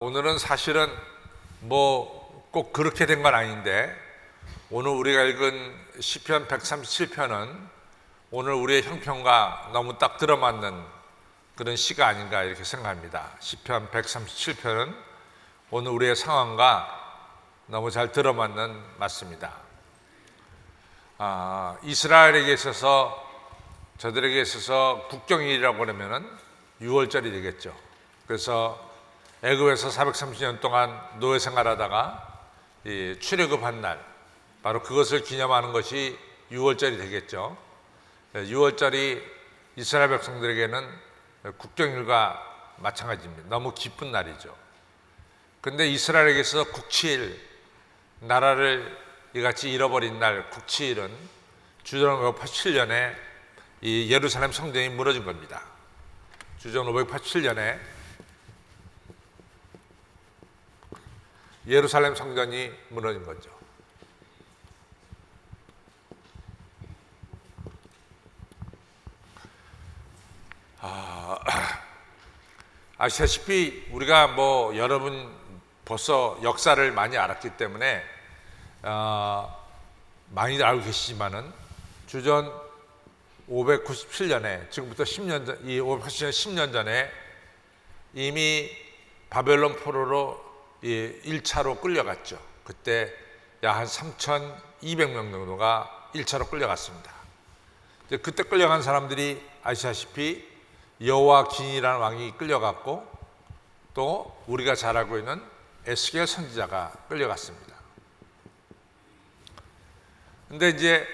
오늘은 사실은 뭐 꼭 그렇게 된 건 아닌데, 오늘 우리가 읽은 시편 137편은 오늘 우리의 형편과 너무 딱 들어맞는 그런 시가 아닌가 이렇게 생각합니다. 시편 137편은 오늘 우리의 상황과 너무 잘 들어맞는 맞습니다. 이스라엘에게 있어서, 저들에게 있어서 국경일이라고 하면은 6월절이 되겠죠. 그래서 애굽에서 430년 동안 노예 생활하다가 출애굽한 날, 바로 그것을 기념하는 것이 6월절이 되겠죠. 6월절이 이스라엘 백성들에게는 국경일과 마찬가지입니다. 너무 기쁜 날이죠. 근데 이스라엘에게 있어서 국치일, 나라를 이같이 잃어버린 날 국치일은 주전 587년에 이 예루살렘 성전이 무너진 겁니다. 주전 587년에 예루살렘 성전이 무너진 거죠. 아시다시피 우리가 여러분 벌써 역사를 많이 알았기 때문에 많이들 알고 계시지만은 주전 597년에, 지금부터 10년 전, 이 587년 10년 전에 이미 바벨론 포로로 1차로 끌려갔죠. 그때 약 한 3,200명 정도가 1차로 끌려갔습니다. 그때 끌려간 사람들이 아시다시피 여호와긴이라는 왕이 끌려갔고, 또 우리가 잘 알고 있는 에스겔 선지자가 끌려갔습니다. 근데 이제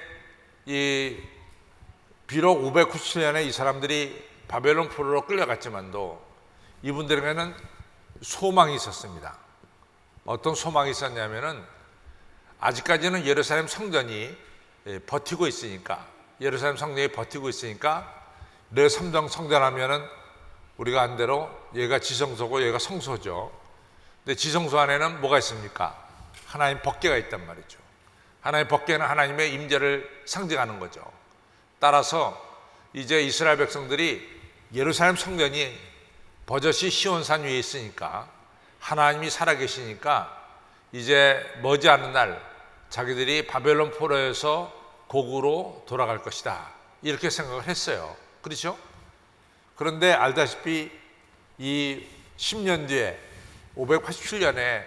비록 597년에 이 사람들이 바벨론 포로로 끌려갔지만도 이분들에게는 소망이 있었습니다. 어떤 소망이 있었냐면은, 아직까지는 예루살렘 성전이 버티고 있으니까, 내 성전하면은 우리가 한 대로 얘가 지성소고 얘가 성소죠. 근데 지성소 안에는 뭐가 있습니까? 하나님 법궤가 있단 말이죠. 하나님 법궤는 하나님의 임재를 상징하는 거죠. 따라서 이제 이스라엘 백성들이 예루살렘 성전이 버젓이 시온산 위에 있으니까, 하나님이 살아계시니까 이제 머지않은 날 자기들이 바벨론 포로에서 고국으로 돌아갈 것이다, 이렇게 생각을 했어요. 그렇죠? 그런데 알다시피 이 10년 뒤에 587년에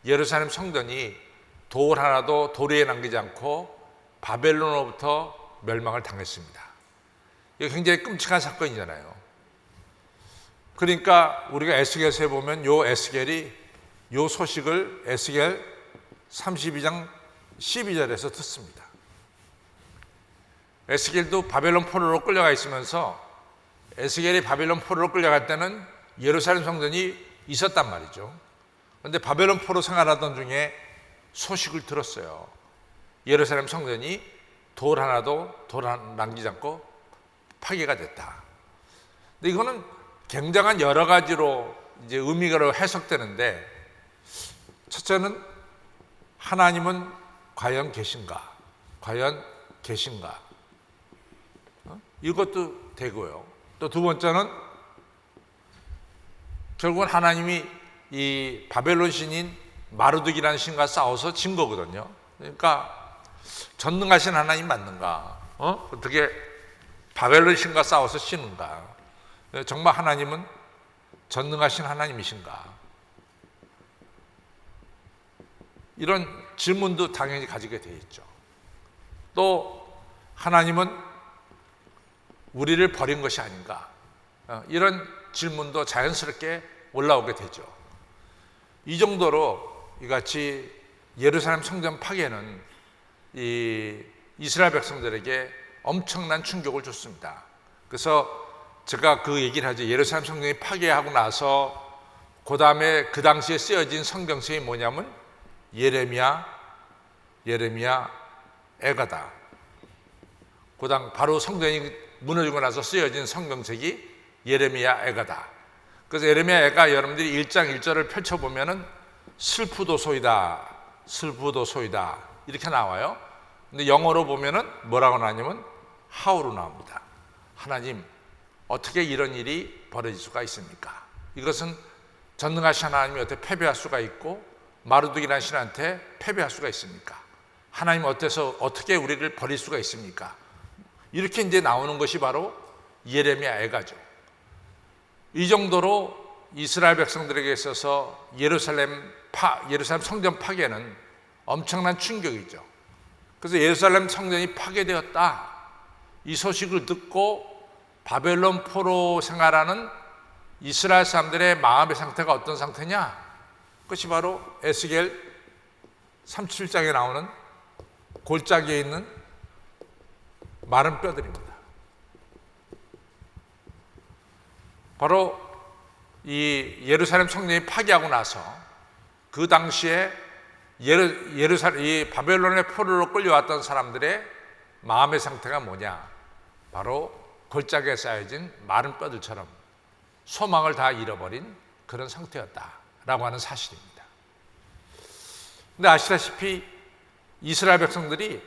예루살렘 성전이 돌 하나도 도리에 남기지 않고 바벨론으로부터 멸망을 당했습니다. 이게 굉장히 끔찍한 사건이잖아요. 그러니까 우리가 에스겔서에 보면 요 에스겔이 요 소식을 에스겔 32장 12절에서 듣습니다. 에스겔도 바벨론 포로로 끌려가 있으면서, 에스겔이 바벨론 포로로 끌려갈 때는 예루살렘 성전이 있었단 말이죠. 그런데 바벨론 포로 생활하던 중에 소식을 들었어요. 예루살렘 성전이 돌 하나도 남기지 않고 파괴가 됐다. 근데 이거는 굉장한 여러 가지로 이제 의미가 해석되는데, 첫째는 하나님은 과연 계신가? 이것도 되고요. 또 두 번째는 결국은 하나님이 이 바벨론 신인 마르둑이라는 신과 싸워서 진 거거든요. 그러니까 전능하신 하나님 맞는가? 어떻게 바벨론 신과 싸워서 지는가? 정말 하나님은 전능하신 하나님이신가? 이런 질문도 당연히 가지게 돼 있죠. 또 하나님은 우리를 버린 것이 아닌가? 이런 질문도 자연스럽게 올라오게 되죠. 이 정도로 이같이 예루살렘 성전 파괴는 이 이스라엘 백성들에게 엄청난 충격을 줬습니다. 그래서 제가 그 얘기를 하죠. 예루살렘 성전이 파괴하고 나서 그 다음에 그 당시에 쓰여진 성경책이 뭐냐면 예레미야, 에가다. 그다음 바로 성전이 무너지고 나서 쓰여진 성경책이 예레미야, 에가다. 그래서 예레미야, 에가 여러분들이 1장 1절을 펼쳐보면은 슬프도소이다 이렇게 나와요. 근데 영어로 보면은 뭐라고 나오냐면 how로 나옵니다. 하나님, 어떻게 이런 일이 벌어질 수가 있습니까? 이것은 전능하신 하나님이 어떻게 패배할 수가 있고 마르둑이라는 신한테 패배할 수가 있습니까? 하나님 어떻게 우리를 버릴 수가 있습니까? 이렇게 이제 나오는 것이 바로 예레미야 애가죠. 이 정도로 이스라엘 백성들에게 있어서 예루살렘 성전 파괴는 엄청난 충격이죠. 그래서 예루살렘 성전이 파괴되었다, 이 소식을 듣고 바벨론 포로 생활하는 이스라엘 사람들의 마음의 상태가 어떤 상태냐? 그것이 바로 에스겔 37장에 나오는 골짜기에 있는 마른 뼈들입니다. 바로 이 예루살렘 성전이 파괴하고 나서 그 당시에 이 바벨론의 포로로 끌려왔던 사람들의 마음의 상태가 뭐냐? 바로 골짜기에 쌓여진 마른 뼈들처럼 소망을 다 잃어버린 그런 상태였다라고 하는 사실입니다. 근데 아시다시피 이스라엘 백성들이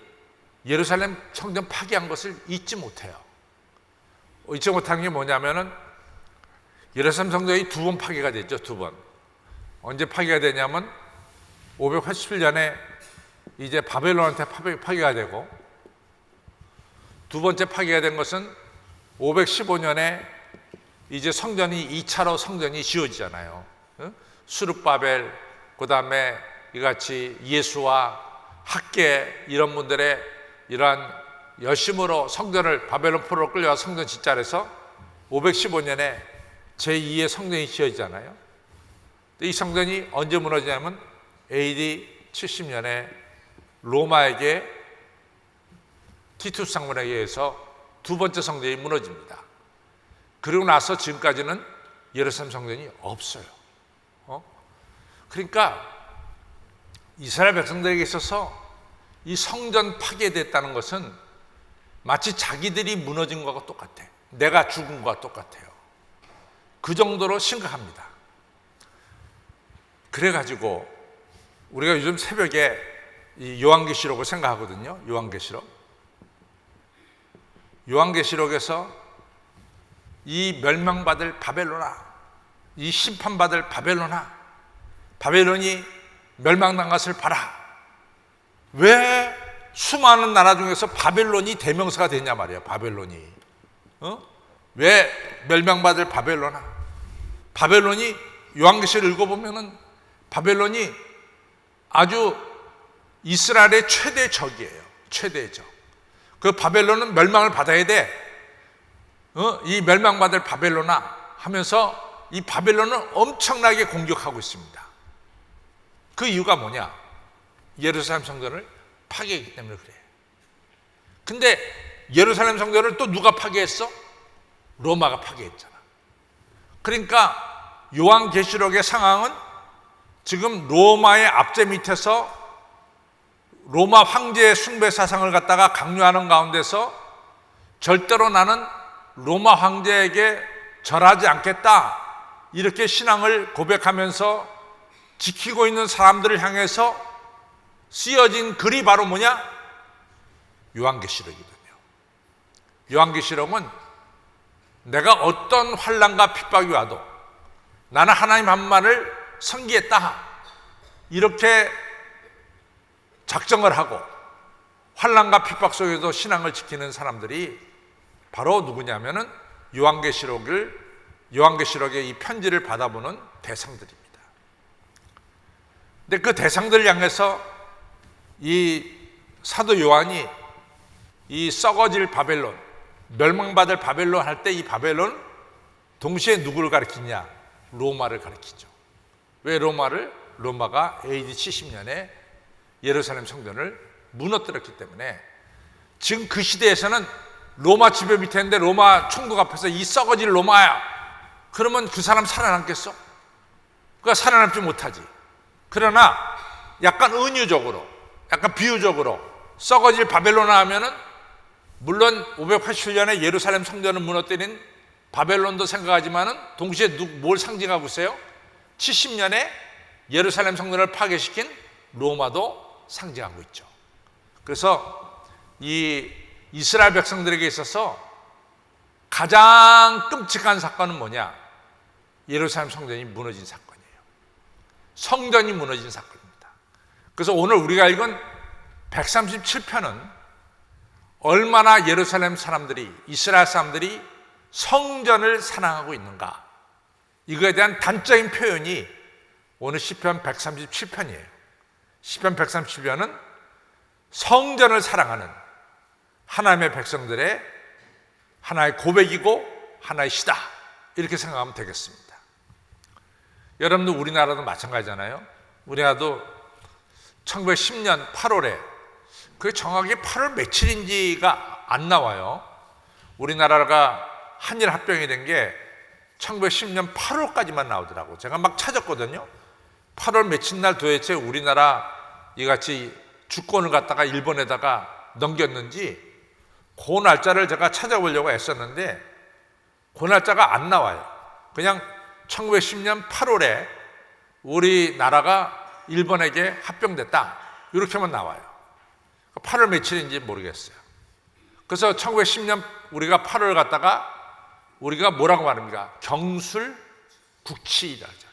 예루살렘 성전 파괴한 것을 잊지 못해요. 잊지 못한 게 뭐냐면은 예루살렘 성전이 2번 파괴가 됐죠. 2번. 언제 파괴가 되냐면 587년에 이제 바벨론한테 파괴가 되고, 두 번째 파괴가 된 것은 515년에 이제 성전이 2차로 성전이 지어지잖아요. 수룹바벨, 그 다음에 이같이 예수와 학계 이런 분들의 이러한 열심으로 성전을 바벨론 포로로 끌려와 성전 짓자 해서 515년에 제2의 성전이 지어지잖아요. 이 성전이 언제 무너지냐면 AD 70년에 로마에게 티투스 장군에게 의해서 두 번째 성전이 무너집니다. 그리고 나서 지금까지는 예루살렘 성전이 없어요. 그러니까 이스라엘 백성들에게 있어서 이 성전 파괴됐다는 것은 마치 자기들이 무너진 것과 똑같아. 내가 죽은 것과 똑같아요. 그 정도로 심각합니다. 그래가지고 우리가 요즘 새벽에 이 요한계시록을 생각하거든요. 요한계시록에서 이 멸망받을 바벨로나, 이 심판받을 바벨로나, 바벨론이 멸망난 것을 봐라. 왜 수많은 나라 중에서 바벨론이 대명사가 됐냐 말이에요. 바벨론이. 왜 멸망받을 바벨로나? 바벨론이 요한계시를 읽어보면은 바벨론이 아주 이스라엘의 최대 적이에요. 최대 적. 그 바벨론은 멸망을 받아야 돼. 이 멸망받을 바벨로나 하면서 이 바벨론을 엄청나게 공격하고 있습니다. 그 이유가 뭐냐? 예루살렘 성전을 파괴했기 때문에 그래요. 근데 예루살렘 성전을 또 누가 파괴했어? 로마가 파괴했잖아. 그러니까 요한계시록의 상황은 지금 로마의 압제 밑에서 로마 황제의 숭배 사상을 갖다가 강요하는 가운데서 절대로 나는 로마 황제에게 절하지 않겠다, 이렇게 신앙을 고백하면서 지키고 있는 사람들을 향해서 쓰여진 글이 바로 뭐냐? 요한계시록이거든요. 요한계시록은 내가 어떤 환난과 핍박이 와도 나는 하나님 한 말을 선기했다, 이렇게 작정을 하고 환난과 핍박 속에도 신앙을 지키는 사람들이 바로 누구냐면은 요한계시록의 이 편지를 받아보는 대상들입니다. 근데 그 대상들을 향해서 이 사도 요한이 이 썩어질 바벨론, 멸망받을 바벨론 할 때 이 바벨론 동시에 누구를 가리키냐? 로마를 가리키죠. 왜 로마를? 로마가 AD 70년에 예루살렘 성전을 무너뜨렸기 때문에 지금 그 시대에서는 로마 지배 밑에 있는데 로마 총독 앞에서 이 썩어질 로마야, 그러면 그 사람 살아남겠어? 그가 살아남지 못하지. 그러나 약간 은유적으로, 약간 비유적으로 썩어질 바벨로나 하면은 물론 587년에 예루살렘 성전을 무너뜨린 바벨론도 생각하지만은 동시에 뭘 상징하고 있어요? 70년에 예루살렘 성전을 파괴시킨 로마도 상징하고 있죠. 그래서 이 이스라엘 백성들에게 있어서 가장 끔찍한 사건은 뭐냐? 예루살렘 성전이 무너진 사건이에요. 성전이 무너진 사건입니다. 그래서 오늘 우리가 읽은 137편은 얼마나 예루살렘 사람들이, 이스라엘 사람들이 성전을 사랑하고 있는가, 이거에 대한 단적인 표현이 오늘 시편 137편이에요. 시편 137편은 성전을 사랑하는 하나님의 백성들의 하나의 고백이고 하나의 시다, 이렇게 생각하면 되겠습니다. 여러분들 우리나라도 마찬가지잖아요. 우리나라도 1910년 8월에, 그게 정확히 8월 며칠인지가 안 나와요. 우리나라가 한일 합병이 된 게 1910년 8월까지만 나오더라고. 제가 막 찾았거든요. 8월 며칠 날 도대체 우리나라 이같이 주권을 갖다가 일본에다가 넘겼는지 그 날짜를 제가 찾아보려고 애썼는데 그 날짜가 안 나와요. 그냥 1910년 8월에 우리나라가 일본에게 합병됐다, 이렇게만 나와요. 8월 며칠인지 모르겠어요. 그래서 1910년 우리가 8월 갔다가 우리가 뭐라고 말합니까? 경술국치라죠.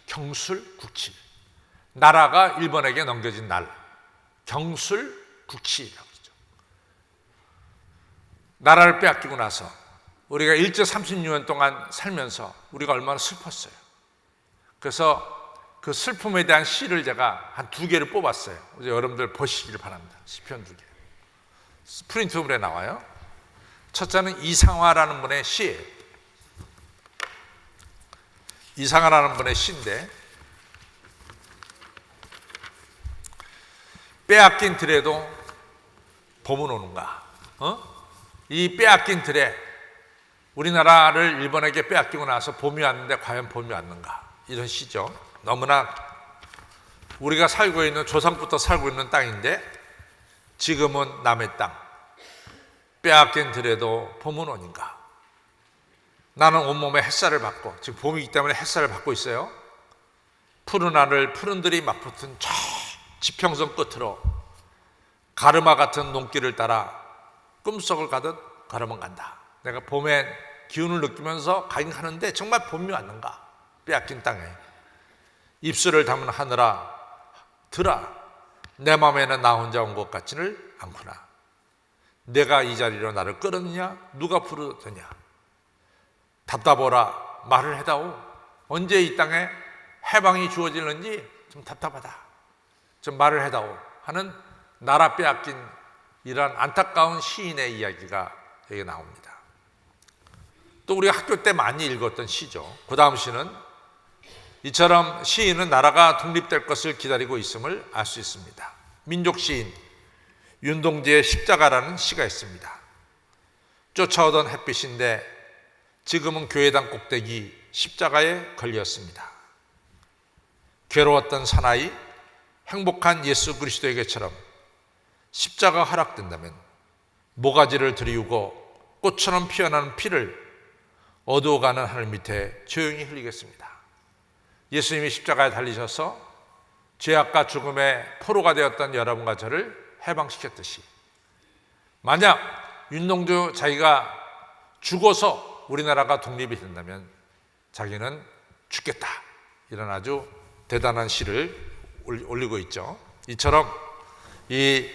경술국치. 나라가 일본에게 넘겨진 날, 경술국치라고 그러죠. 나라를 빼앗기고 나서 우리가 일제 36년 동안 살면서 우리가 얼마나 슬펐어요. 그래서 그 슬픔에 대한 시를 제가 한 2개를 뽑았어요. 이제 여러분들 보시길 바랍니다. 시편 2개. 프린트물에 나와요. 첫째는 이상화라는 분의 시예요. 이상화라는 분의 시인데, 빼앗긴 들에도 봄은 오는가? 이 빼앗긴 들에, 우리나라를 일본에게 빼앗기고 나서 봄이 왔는데 과연 봄이 왔는가? 이런 시죠. 너무나 우리가 살고 있는, 조상부터 살고 있는 땅인데 지금은 남의 땅, 빼앗긴 들에도 봄은 오는가? 나는 온몸에 햇살을 받고, 지금 봄이기 때문에 햇살을 받고 있어요. 푸른 하늘, 푸른 들이 맞붙은 저 지평선 끝으로 가르마 같은 농길을 따라 꿈속을 가듯 걸어만 간다. 내가 봄의 기운을 느끼면서 가긴 하는데 정말 봄이 왔는가? 빼앗긴 땅에 입술을 담은 하늘아 들아, 내 맘에는 나 혼자 온 것 같지를 않구나. 내가 이 자리로 나를 끌었느냐? 누가 부르더냐? 답답하라, 말을 해다오. 언제 이 땅에 해방이 주어지는지 좀 답답하다, 좀 말을 해다오 하는 나라 빼앗긴 이런 안타까운 시인의 이야기가 여기 나옵니다. 또 우리가 학교 때 많이 읽었던 시죠. 그 다음 시는 이처럼 시인은 나라가 독립될 것을 기다리고 있음을 알 수 있습니다. 민족 시인 윤동주의 십자가라는 시가 있습니다. 쫓아오던 햇빛인데 지금은 교회당 꼭대기 십자가에 걸렸습니다. 괴로웠던 사나이 행복한 예수 그리스도에게처럼 십자가 허락된다면 모가지를 들이우고 꽃처럼 피어나는 피를 어두워가는 하늘 밑에 조용히 흘리겠습니다. 예수님이 십자가에 달리셔서 죄악과 죽음의 포로가 되었던 여러분과 저를 해방시켰듯이, 만약 윤동주 자기가 죽어서 우리나라가 독립이 된다면 자기는 죽겠다, 이런 아주 대단한 시를 올리고 있죠. 이처럼 이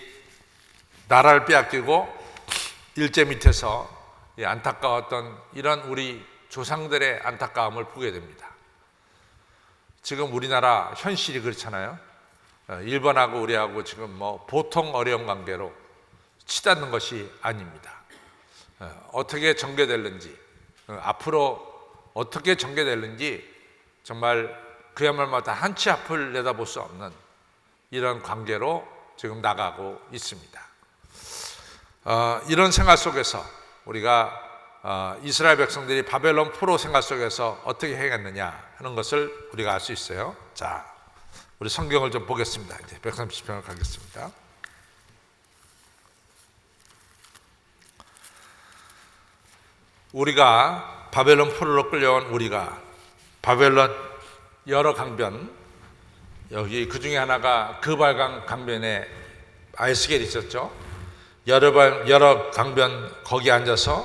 나라를 빼앗기고 일제 밑에서 안타까웠던 이런 우리 조상들의 안타까움을 보게 됩니다. 지금 우리나라 현실이 그렇잖아요. 일본하고 우리하고 지금 뭐 보통 어려운 관계로 치닫는 것이 아닙니다. 어떻게 전개될는지, 앞으로 어떻게 전개될는지 정말 그야말로 다 한치 앞을 내다볼 수 없는 이런 관계로 지금 나가고 있습니다. 이런 생활 속에서 우리가 이스라엘 백성들이 바벨론 포로 생활 속에서 어떻게 행했느냐 하는 것을 우리가 알 수 있어요. 자, 우리 성경을 좀 보겠습니다. 이제 130편을 가겠습니다. 우리가 바벨론 포로로 끌려온 우리가 바벨론 여러 강변, 여기 그 중에 하나가 그발강 강변에 아에스겔이 있었죠. 여러 강변 거기 앉아서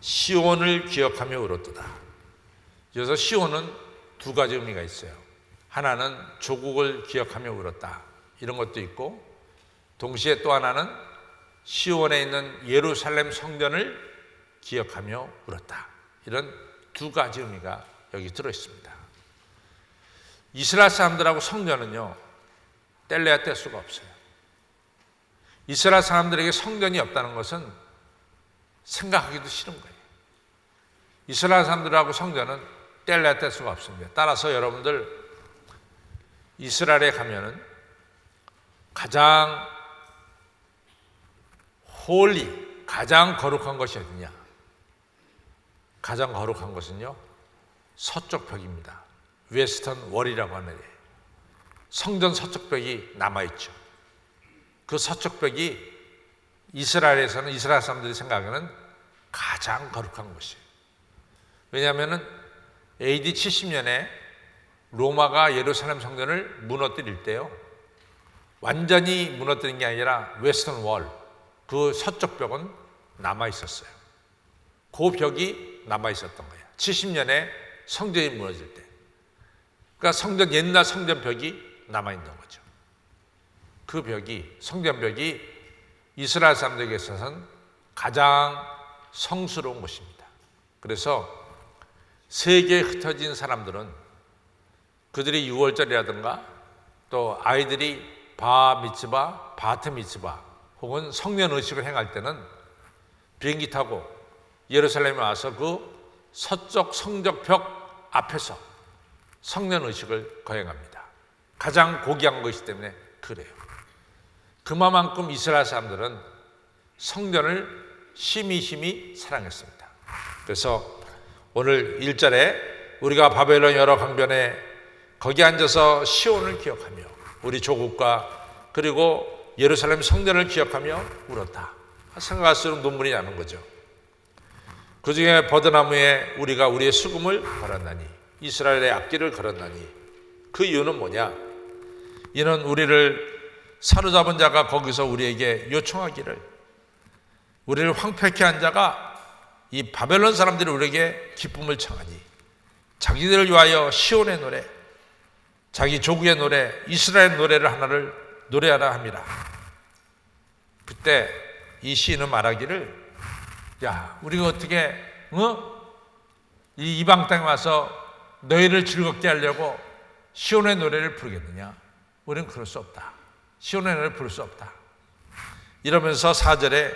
시온을 기억하며 울었도다. 그래서 시온은 두 가지 의미가 있어요. 하나는 조국을 기억하며 울었다. 이런 것도 있고, 동시에 또 하나는 시온에 있는 예루살렘 성전을 기억하며 울었다. 이런 두 가지 의미가 여기 들어 있습니다. 이스라엘 사람들하고 성전은요, 뗄래야 뗄 수가 없어요. 이스라엘 사람들에게 성전이 없다는 것은 생각하기도 싫은 거예요. 이스라엘 사람들하고 성전은 뗄래야 뗄 수가 없습니다. 따라서 여러분들 이스라엘에 가면은 가장 홀리, 가장 거룩한 것이 어디냐? 가장 거룩한 것은요, 서쪽 벽입니다. 웨스턴 월이라고 하는 데 성전 서쪽 벽이 남아있죠. 그 서쪽 벽이 이스라엘에서는, 이스라엘 사람들이 생각하는 가장 거룩한 곳이에요. 왜냐하면 AD 70년에 로마가 예루살렘 성전을 무너뜨릴 때요, 완전히 무너뜨린 게 아니라 웨스턴 월, 그 서쪽 벽은 남아 있었어요. 그 벽이 남아 있었던 거예요. 70년에 성전이 무너질 때. 그러니까 성전, 옛날 성전 벽이 남아 있는 거죠. 그 벽이, 성전 벽이 이스라엘 사람들에게 있어서는 가장 성스러운 곳입니다. 그래서 세계에 흩어진 사람들은 그들이 유월절이라든가 또 아이들이 바 미츠바, 바트 미츠바 혹은 성년 의식을 행할 때는 비행기 타고 예루살렘에 와서 그 서쪽 성적벽 앞에서 성년 의식을 거행합니다. 가장 고귀한 것이기 때문에 그래요. 그만큼 이스라엘 사람들은 성전을 심히 사랑했습니다. 그래서 오늘 1절에 우리가 바벨론 여러 강변에 거기 앉아서 시온을 기억하며 우리 조국과 그리고 예루살렘 성전을 기억하며 울었다. 생각할수록 눈물이 나는 거죠. 그 중에 버드나무에 우리가 우리의 수금을 걸었나니, 이스라엘의 앞길을 걸었나니, 그 이유는 뭐냐? 이는 우리를 사로잡은 자가 거기서 우리에게 요청하기를, 우리를 황폐케 한 자가, 이 바벨론 사람들이 우리에게 기쁨을 청하니 자기들을 위하여 시온의 노래, 자기 조국의 노래, 이스라엘 노래를 하나를 노래하라 함이라. 그때 이 시인은 말하기를, 야, 우리가 어떻게 이 이방 땅에 와서 너희를 즐겁게 하려고 시온의 노래를 부르겠느냐? 우리는 그럴 수 없다. 시온의 노래를 부를 수 없다. 이러면서 4절에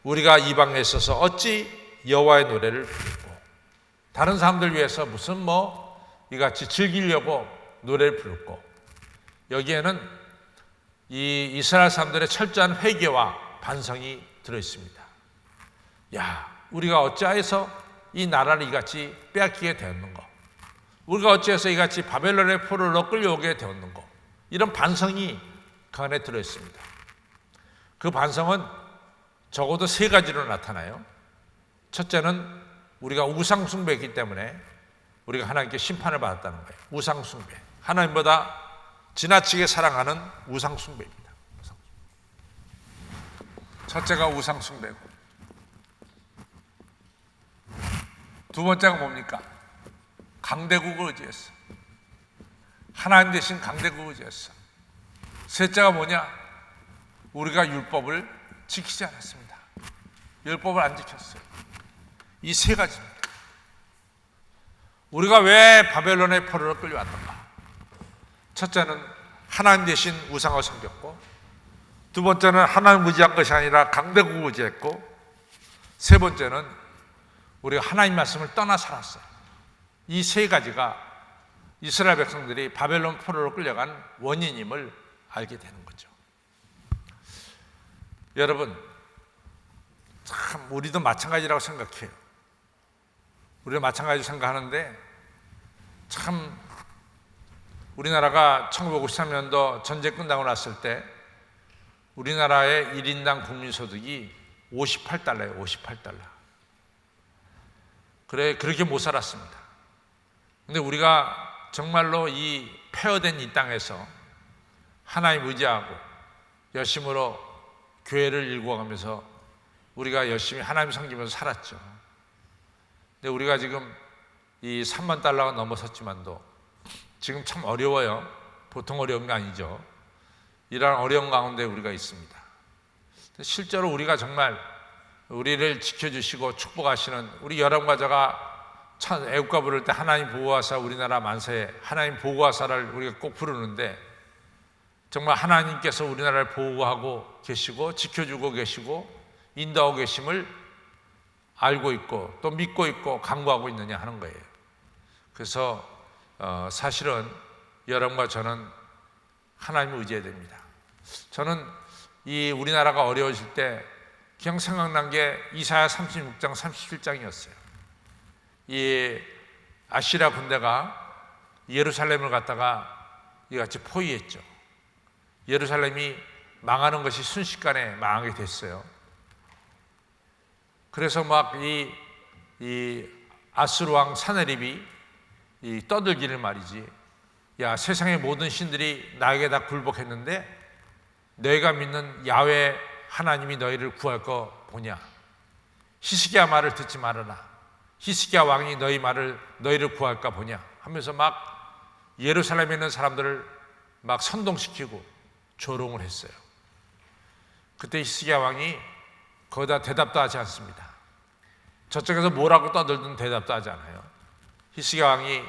우리가 이방에 있어서 어찌 여호와의 노래를 부르고, 다른 사람들 위해서 무슨 이같이 즐기려고 노래를 부르고, 여기에는 이 이스라엘 사람들의 철저한 회개와 반성이 들어있습니다. 야, 우리가 어찌하여서 이 나라를 이같이 빼앗기게 되었는가? 우리가 어찌해서 이같이 바벨론의 포로로 끌려오게 되었는가? 이런 반성이 그 안에 들어있습니다. 그 반성은 적어도 3가지로 나타나요. 첫째는 우리가 우상 숭배했기 때문에 우리가 하나님께 심판을 받았다는 거예요. 우상 숭배. 하나님보다 지나치게 사랑하는 우상 숭배입니다. 첫째가 우상 숭배고, 두 번째가 뭡니까? 강대국을 의지했어. 하나님 대신 강대국을 의지했어. 셋째가 뭐냐? 우리가 율법을 지키지 않았습니다. 율법을 안 지켰어요. 이 3가지입니다. 우리가 왜 바벨론의 포로로 끌려왔던가? 첫째는 하나님 대신 우상을 섬겼고, 두 번째는 하나님 의지한 것이 아니라 강대국을 의지했고, 세 번째는 우리가 하나님 말씀을 떠나 살았어요. 이 3가지가 이스라엘 백성들이 바벨론 포로로 끌려간 원인임을 알게 되는 거죠. 여러분, 참 우리도 마찬가지라고 생각해요. 우리도 마찬가지로 생각하는데, 참 우리나라가 1953년도 전쟁 끝나고 났을 때 우리나라의 1인당 국민소득이 58달러예요. 58달러. 그렇게 못 살았습니다. 근데 우리가 정말로 이 폐허된 이 땅에서 하나님 의지하고 열심으로 교회를 일구어가면서 우리가 열심히 하나님 섬기면서 살았죠. 근데 우리가 지금 이 3만 달러가 넘어섰지만도 지금 참 어려워요. 보통 어려운 게 아니죠. 이러한 어려운 가운데 우리가 있습니다. 실제로 우리가 정말 우리를 지켜주시고 축복하시는 우리 여러분과 제가 참 애국가 부를 때 하나님 보호하사 우리나라 만세, 하나님 보호하사를 우리가 꼭 부르는데 정말 하나님께서 우리나라를 보호하고 계시고 지켜주고 계시고 인도하고 계심을 알고 있고 또 믿고 있고 강구하고 있느냐 하는 거예요. 그래서 사실은 여러분과 저는 하나님을 의지해야 됩니다. 저는 이 우리나라가 어려워질 때 그냥 생각난 게 이사야 36장 37장이었어요. 이 아시리아 군대가 예루살렘을 갖다가 이같이 포위했죠. 예루살렘이 망하는 것이 순식간에 망하게 됐어요. 그래서 막 이 아수르 왕 사네립이 떠들기를 말이지, 야, 세상의 모든 신들이 나에게 다 굴복했는데 너희가 믿는 야훼 하나님이 너희를 구할 거 보냐? 히스기야 말을 듣지 말아라. 히스기야 왕이 너희를 구할까 보냐? 하면서 막 예루살렘에 있는 사람들을 막 선동시키고 조롱을 했어요. 그때 히스기야 왕이 거기다 대답도 하지 않습니다. 저쪽에서 뭐라고 떠들든 대답도 하지 않아요. 히스기야 왕이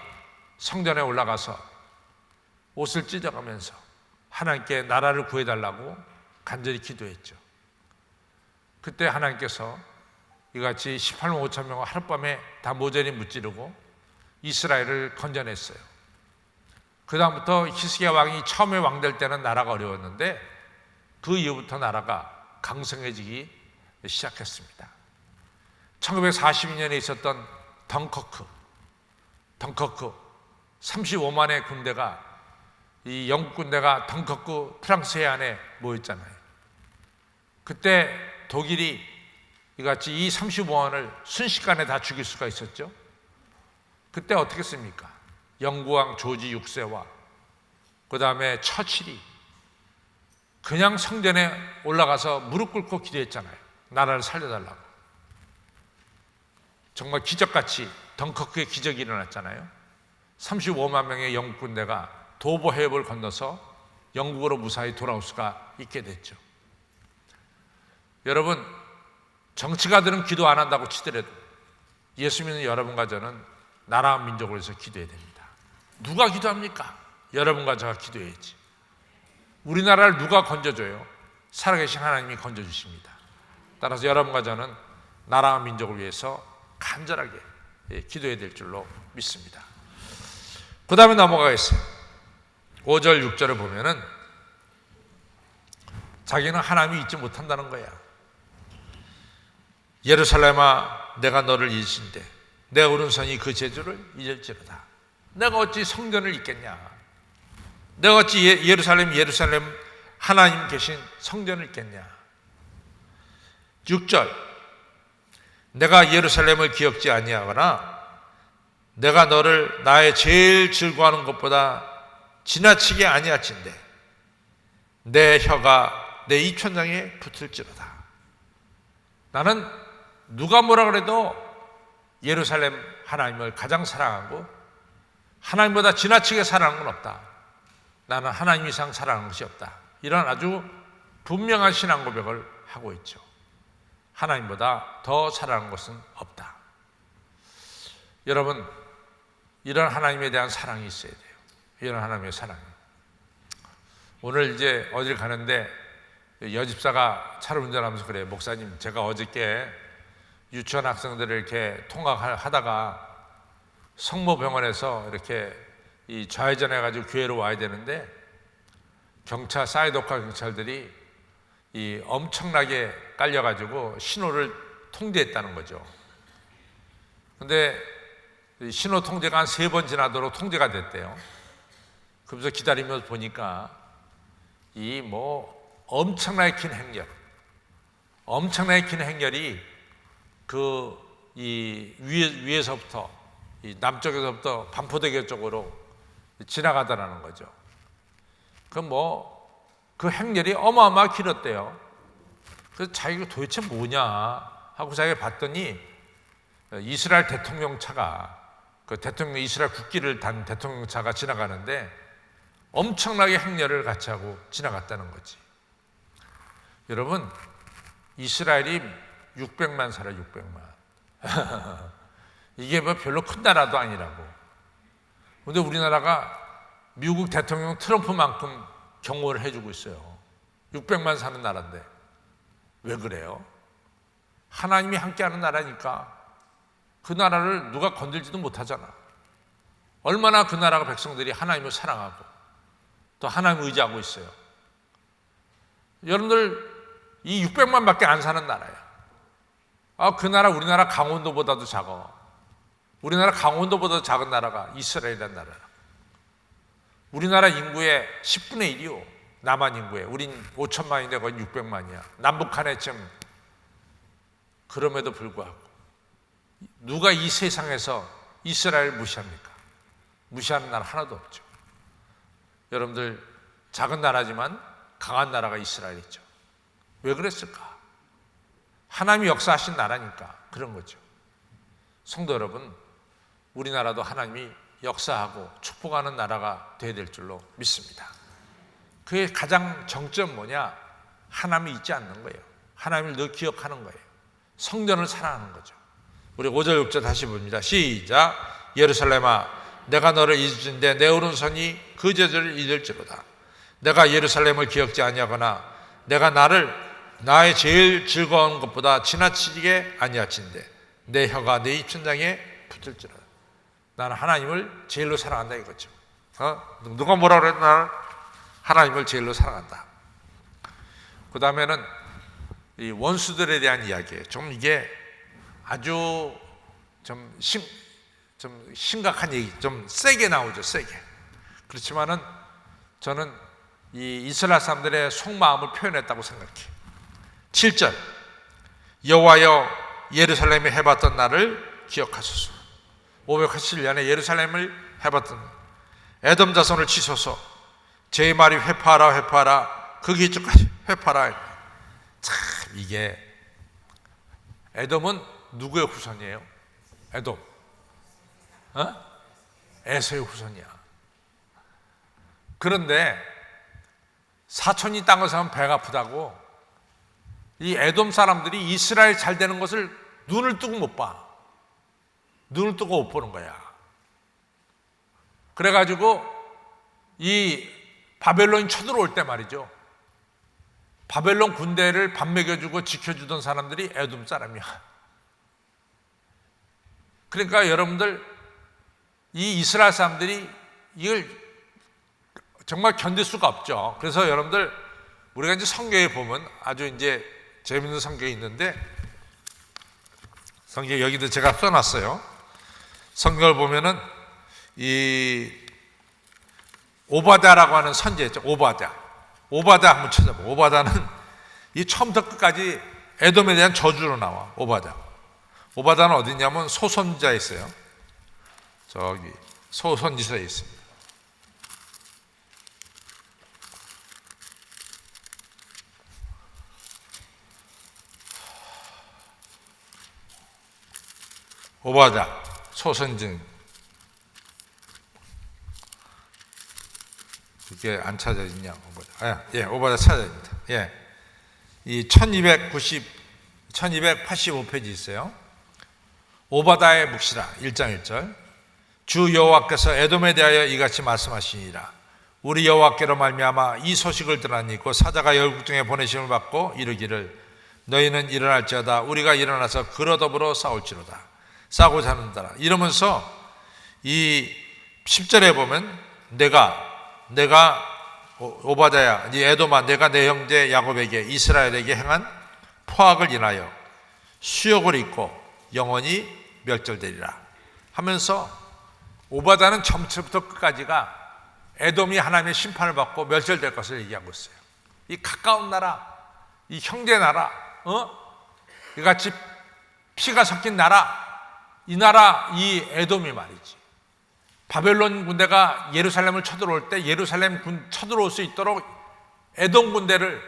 성전에 올라가서 옷을 찢어가면서 하나님께 나라를 구해달라고 간절히 기도했죠. 그때 하나님께서 이같이 18만 5천 명을 하룻밤에 다 모조리 무찌르고 이스라엘을 건져냈어요. 그 다음부터 히스기야 왕이 처음에 왕될 때는 나라가 어려웠는데 그 이후부터 나라가 강성해지기 시작했습니다. 1942년에 있었던 덩커크 35만의 군대가, 이 영국 군대가 덩커크 프랑스 해안에 모였잖아요. 그때 독일이 이같이 이 35만을 순식간에 다 죽일 수가 있었죠. 그때 어떻게 했습니까? 영국왕 조지 6세와 그 다음에 처칠이 그냥 성전에 올라가서 무릎 꿇고 기도했잖아요. 나라를 살려달라고. 정말 기적같이 덩커크의 기적이 일어났잖아요. 35만 명의 영국 군대가 도보 해협을 건너서 영국으로 무사히 돌아올 수가 있게 됐죠. 여러분, 정치가들은 기도 안 한다고 치더라도 예수 믿는 여러분과 저는 나라와 민족을 위해서 기도해야 됩니다. 누가 기도합니까? 여러분과 저가 기도해야지. 우리나라를 누가 건져줘요? 살아계신 하나님이 건져주십니다. 따라서 여러분과 저는 나라와 민족을 위해서 간절하게 기도해야 될 줄로 믿습니다. 그 다음에 넘어가겠어요. 5절 6절을 보면은 자기는 하나님이 잊지 못한다는 거야. 예루살렘아, 내가 너를 잊으신데 내 오른손이 그 재주를 잊을지로다. 내가 어찌 성전을 잊겠냐? 내가 어찌 예루살렘 하나님 계신 성전을 잊겠냐? 6절, 내가 예루살렘을 기억지 아니하거나 내가 너를 나의 제일 즐거워하는 것보다 지나치게 아니할진대 내 혀가 내 입천장에 붙을지로다. 나는 누가 뭐라 그래도 예루살렘 하나님을 가장 사랑하고 하나님보다 지나치게 사랑하는 건 없다. 나는 하나님 이상 사랑하는 것이 없다. 이런 아주 분명한 신앙 고백을 하고 있죠. 하나님보다 더 사랑하는 것은 없다. 여러분, 이런 하나님에 대한 사랑이 있어야 돼요. 이런 하나님의 사랑이. 오늘 이제 어딜 가는데 여집사가 차를 운전하면서 그래요. 목사님, 제가 어저께 유치원 학생들을 이렇게 통학하다가 성모병원에서 이렇게 이 좌회전해가지고 교회로 와야 되는데 경찰, 사이드카 경찰들이 이 엄청나게 깔려가지고 신호를 통제했다는 거죠. 근데 신호 통제가 한 3번 지나도록 통제가 됐대요. 그러면서 기다리면서 보니까 이 엄청나게 긴 행렬이 이 위에서부터 이 남쪽에서부터 반포대교 쪽으로 지나가더라는 거죠. 그 행렬이 어마어마하게 길었대요. 그래서 자기가 도대체 뭐냐 하고 자기가 봤더니 이스라엘 대통령 차가 그 대통령 이스라엘 국기를 단 대통령차가 지나가는데 엄청나게 행렬을 같이 하고 지나갔다는 거지. 여러분, 이스라엘이 600만 살아요. 600만. 이게 뭐 별로 큰 나라도 아니라고. 근데 우리나라가 미국 대통령 트럼프만큼 경호를 해주고 있어요. 600만 사는 나라인데. 왜 그래요? 하나님이 함께하는 나라니까. 그 나라를 누가 건들지도 못하잖아. 얼마나 그 나라가 백성들이 하나님을 사랑하고 또 하나님을 의지하고 있어요. 여러분들 이 600만밖에 안 사는 나라야. 그 나라 우리나라 강원도보다도 작아. 우리나라 강원도보다 작은 나라가 이스라엘이라는 나라야. 우리나라 인구의 10분의 1이요. 남한 인구에. 우린 5천만인데 거의 600만이야. 남북한에 지금. 그럼에도 불구하고 누가 이 세상에서 이스라엘을 무시합니까? 무시하는 나라 하나도 없죠. 여러분들 작은 나라지만 강한 나라가 이스라엘이죠. 왜 그랬을까? 하나님이 역사하신 나라니까 그런 거죠. 성도 여러분, 우리나라도 하나님이 역사하고 축복하는 나라가 되어야 될 줄로 믿습니다. 그의 가장 정점 뭐냐? 하나님이 잊지 않는 거예요. 하나님을 늘 기억하는 거예요. 성전을 사랑하는 거죠. 우리 5절 6절 다시 봅니다. 시작. 예루살렘아, 내가 너를 잊은데 내 오른손이 그 저주를 잊을지로다. 내가 예루살렘을 기억지 아니하거나 내가 나의 제일 즐거운 것보다 지나치게 아니하친데 내 혀가 내 입천장에 붙을지로다. 나는 하나님을 제일로 사랑한다 이거죠. 누가 뭐라 그래도 나는 하나님을 제일로 사랑한다. 그 다음에는 이 원수들에 대한 이야기예요. 좀 이게 아주 좀 심각한 얘기, 좀 세게 나오죠. 세게. 그렇지만은 저는 이 이스라엘 사람들의 속마음을 표현했다고 생각해요. 7절. 여호와여, 예루살렘에 해봤던 날을 기억하소서. 587년에 예루살렘을 해봤던 에돔 자손을 치소서. 제 말이 회파하라 그 기초까지 회파하라. 참 이게 에돔은 누구의 후손이에요? 에돔 에서의 후손이야. 그런데 사촌이 땅을 사면 배가 아프다고 이 에돔 사람들이 이스라엘 잘 되는 것을 눈을 뜨고 못 봐. 눈을 뜨고 못 보는 거야. 그래가지고 이 바벨론이 쳐들어올 때 말이죠. 바벨론 군대를 밥 먹여주고 지켜주던 사람들이 에돔 사람이야. 그러니까 여러분들 이 이스라엘 사람들이 이걸 정말 견딜 수가 없죠. 그래서 여러분들 우리가 이제 성경에 보면 아주 이제 재밌는 성경이 있는데 성경 여기도 제가 써놨어요. 성경을 보면은 이 오바다라고 하는 선지 있죠. 오바다 한번 찾아봐. 오바다는 이 처음부터 끝까지 에돔에 대한 저주로 나와. 오바다는 어디 있냐면 소선지자에 있어요. 저기 소선지서에 있습니다. 오바다 소선진 이게 안 찾아지냐? 오바다 찾아집니다. 이 1285페이지 있어요. 오바다의 묵시라 1장 1절. 주 여호와께서 에돔에 대하여 이같이 말씀하시니라. 우리 여호와께로 말미암아 이 소식을 들었니 곧 사자가 열국 중에 보내심을 받고 이르기를 너희는 일어날지어다 우리가 일어나서 그로 더불어 싸울지로다. 싸우고자 하는다. 이러면서 이 10절에 보면 내가 오바다야 이 에돔아 내가 내 형제 야곱에게 이스라엘에게 행한 포악을 인하여 수욕을 입고 영원히 멸절되리라 하면서 오바다는 처음부터 끝까지가 에돔이 하나님의 심판을 받고 멸절될 것을 얘기하고 있어요. 이 가까운 나라, 이 형제 나라, 이같이 피가 섞인 나라, 이 나라 이 에돔이 말이지. 바벨론 군대가 예루살렘을 쳐들어올 때 예루살렘 군 쳐들어올 수 있도록 에돔 군대를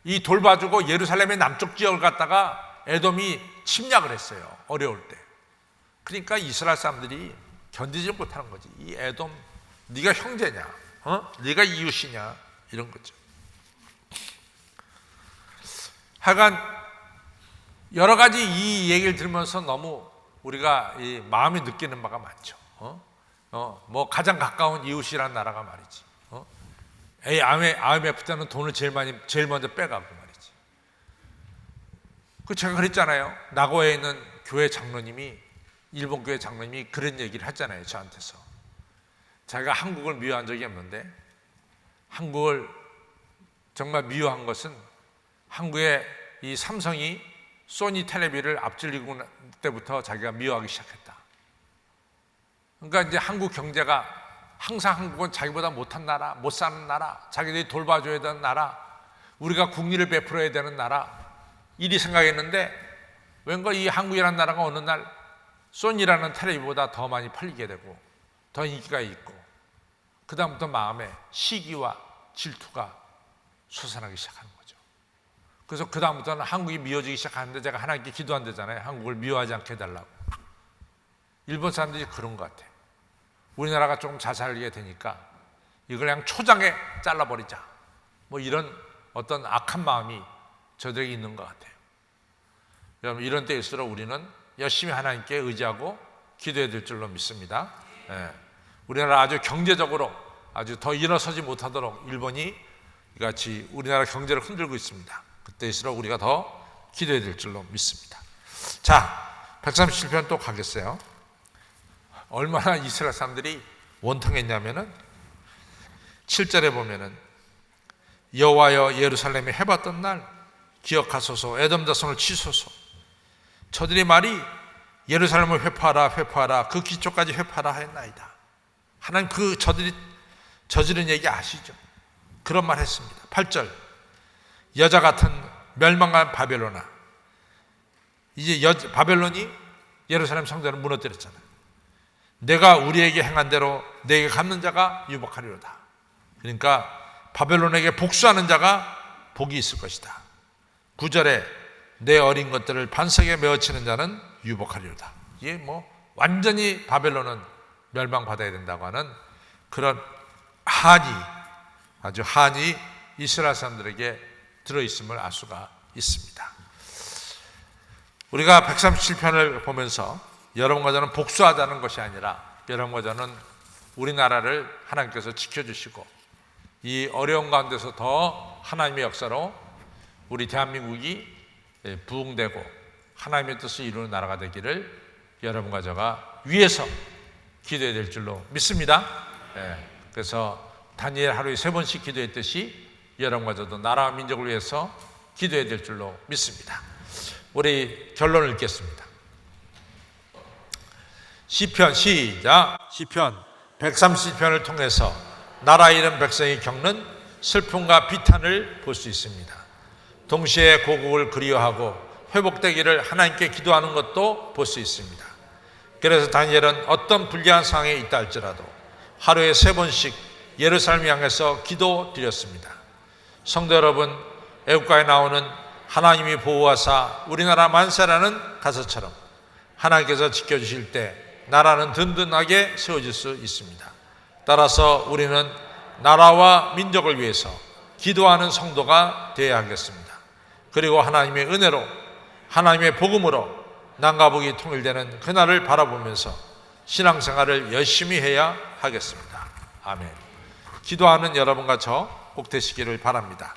이 돌봐주고 예루살렘의 남쪽 지역을 갖다가 에돔이 침략을 했어요. 어려울 때. 그러니까 이스라엘 사람들이 견디지 못하는 거지. 이 에돔, 네가 형제냐? 네가 이웃이냐? 이런 거죠. 하여간 여러 가지 이 얘기를 들으면서 너무 우리가 이 마음이 느끼는 바가 많죠. 뭐 가장 가까운 이웃이란 나라가 말이지. IMF 때는 돈을 제일 먼저 빼가고 말이지. 그 제가 그랬잖아요. 나고야에 있는 교회 장로님이, 일본 교회 장로님이 그런 얘기를 했잖아요. 저한테서. 자기가 한국을 미워한 적이 없는데, 한국을 정말 미워한 것은 한국의 이 삼성이 소니 텔레비를 앞질리고 때부터 자기가 미워하기 시작했다. 그러니까 이제 한국 경제가 항상 한국은 자기보다 못한 나라, 못 사는 나라, 자기들이 돌봐줘야 되는 나라, 우리가 국리를 베풀어야 되는 나라, 이리 생각했는데 왠가 이 한국이라는 나라가 어느 날 소니라는 텔레비보다 더 많이 팔리게 되고 더 인기가 있고 그 다음부터 마음에 시기와 질투가 솟아나기 시작하는 거죠. 그래서 그 다음부터는 한국이 미워지기 시작하는데 제가 하나님께 기도한대잖아요. 한국을 미워하지 않게 해달라고. 일본 사람들이 그런 것 같아요. 우리나라가 조금 잘 살게 되니까 이걸 그냥 초장에 잘라버리자. 뭐 이런 어떤 악한 마음이 저들에게 있는 것 같아요. 여러분, 이런 때일수록 우리는 열심히 하나님께 의지하고 기도해야 될 줄로 믿습니다. 우리나라 아주 경제적으로 아주 더 일어서지 못하도록 일본이 이같이 우리나라 경제를 흔들고 있습니다. 그때일수록 우리가 더 기도해야 될 줄로 믿습니다. 자, 137편 또 가겠어요. 얼마나 이스라엘 사람들이 원통했냐면은 7절에 보면은 여호와여 예루살렘에 해봤던 날 기억하소서, 에돔 자손을 치소서. 저들의 말이 예루살렘을 회포하라 회포하라 그 기초까지 회포하라 했나이다. 하나님 그 저들이 저지른 얘기 아시죠? 그런 말 했습니다. 8절 여자 같은 멸망한 바벨론아. 이제 바벨론이 예루살렘 성전을 무너뜨렸잖아요. 내가 우리에게 행한 대로 내게 갚는 자가 유복하리로다. 그러니까 바벨론에게 복수하는 자가 복이 있을 것이다. 9절에 내 어린 것들을 반석에 메어치는 자는 유복하리로다. 이게 뭐 완전히 바벨론은 멸망받아야 된다고 하는 그런 아주 한이 이스라엘 사람들에게 들어있음을 알 수가 있습니다. 우리가 137편을 보면서 여러분과 저는 복수하자는 것이 아니라 여러분과 저는 우리나라를 하나님께서 지켜주시고 이 어려운 가운데서 더 하나님의 역사로 우리 대한민국이 부흥되고 하나님의 뜻을 이루는 나라가 되기를 여러분과 저가 위해서 기도해야 될 줄로 믿습니다. 그래서 다니엘 하루에 3번씩 기도했듯이 여러분과 저도 나라와 민족을 위해서 기도해야 될 줄로 믿습니다. 우리 결론을 읽겠습니다. 시편 시작. 시편 130편을 통해서 나라 잃은 백성이 겪는 슬픔과 비탄을 볼 수 있습니다. 동시에 고국을 그리워하고 회복되기를 하나님께 기도하는 것도 볼 수 있습니다. 그래서 다니엘은 어떤 불리한 상황에 있다 할지라도 하루에 3번씩 예루살렘 향해서 기도드렸습니다. 성도 여러분, 애국가에 나오는 하나님이 보호하사 우리나라 만세라는 가사처럼 하나님께서 지켜주실 때 나라는 든든하게 세워질 수 있습니다. 따라서 우리는 나라와 민족을 위해서 기도하는 성도가 되어야 하겠습니다. 그리고 하나님의 은혜로 하나님의 복음으로 남과 북이 통일되는 그날을 바라보면서 신앙생활을 열심히 해야 하겠습니다. 아멘. 기도하는 여러분과 저 꼭 되시기를 바랍니다.